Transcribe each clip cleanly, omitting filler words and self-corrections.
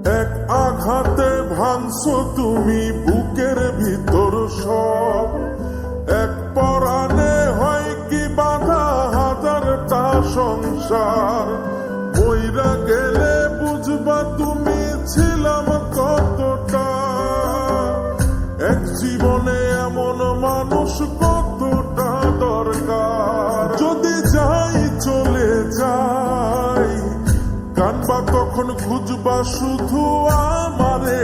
এক আঘাতে ভাঙছো তুমি বুকের ভিতর সব, এক পরাণে হয় কি বাধা হাজারটা সংসার। বইরা গেলে বুঝবা তুমি ছিলাম কতটা, এক জীবনে এমন মানুষ কতটা দরকার। যদি যাই চলে যাই কানবা তখন খুঁজবা শুধু আমারে,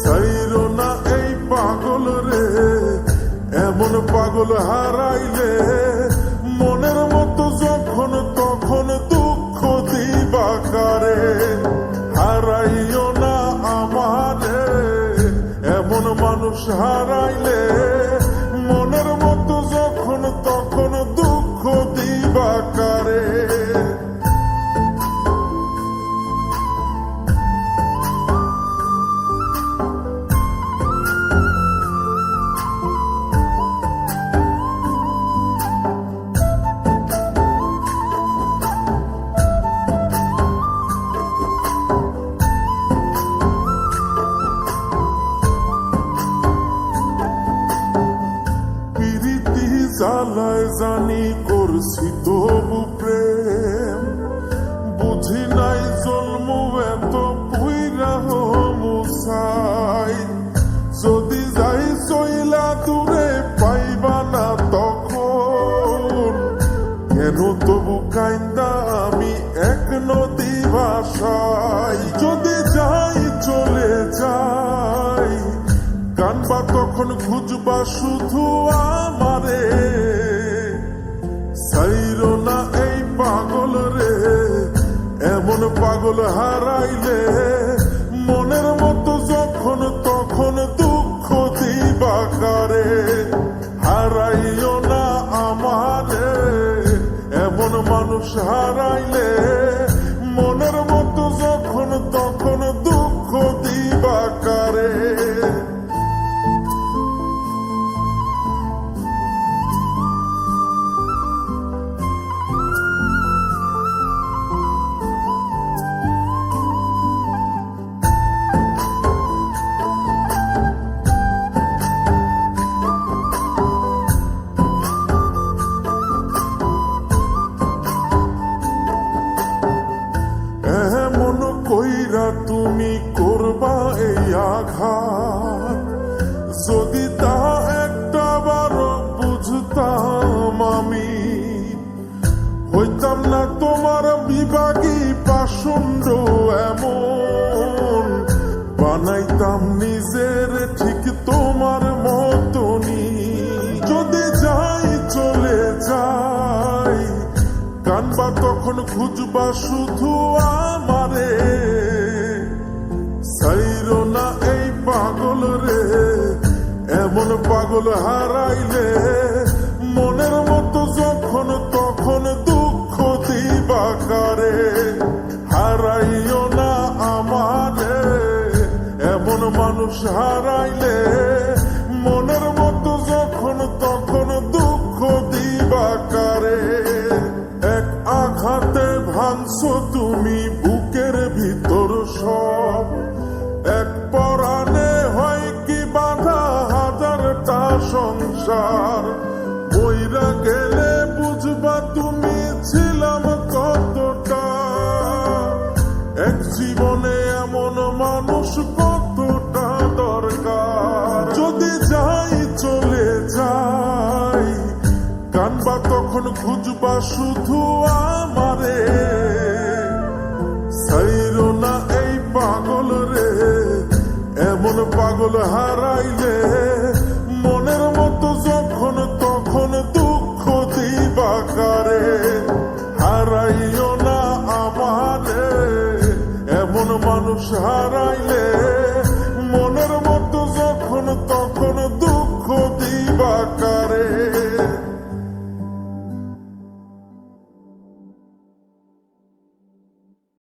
সাইরো না এই পাগল রে, এমন পাগল হারাইলে মনের মতো যখন তখন দুঃখ দিবা কারে। হারাইও না আমারে, এমন মানুষ হারাইলে মনের মতো যখন তখন দুঃখ দিবা কারে। জ্বালায় জানি করছি তবু প্রেম, বুঝি নাই জন্ম এত পুইরা মুসাই। যদি যাই চইলা দূরে পাইবা না তখন, কেন তবু কাইন্দা আমি এক নদী ভাষাই। যদি যাই চলে যাই কানবা তখন খুঁজবা শুধু আমারে, সাইরো না এই পাগল রে, এমন পাগল হারাইলে মনের মতো যখন তখন দুঃখ দিবা কারে। হারাইও না আমারে, এমন মানুষ হারাইলে মনের মতো যখন তখন দুঃখ দিবা কারে। এমন কইরা তুমি করবা এই আঘাত, যদি তা একটা বারো বুঝতাম আমি, হইতাম না তোমার বিভাগী পাষণ্ড এমন, বানাইতাম নিজের ঠিক তোমার মতনই। যদি যাই চলে যাই কানবা তখন খুঁজবা শুধু আমারে, সাইরো না এই পাগল রে, এমন পাগল হারাইলে মনের মতো যখন তখন দুঃখ দিবা কারে। হারাইও না আমারে, এমন মানুষ হারাইলে মনের মতো যখন তখন দুঃখ দিবা কারে। এক আঘাতে ভাঙছো তুমি বুকের ভিতর সব, এক পরাণে হয় কি বাধা হাজারটা সংসার। বইরা গেলে বুঝবা তুমি ছিলাম কতটা, এক জীবনে এমন মানুষ কতটা দরকার। যদি যাই চলে যাই কানবা তখন খুঁজবা শুধু আমারে, সাইরো না এই পাগল রে, এমন পাগল হারাইলে মনের মতো যখন তখন দুঃখ দিবা কারে। হারাইও না আমারে, এমন মানুষ হারাইলে মনের মতো যখন তখন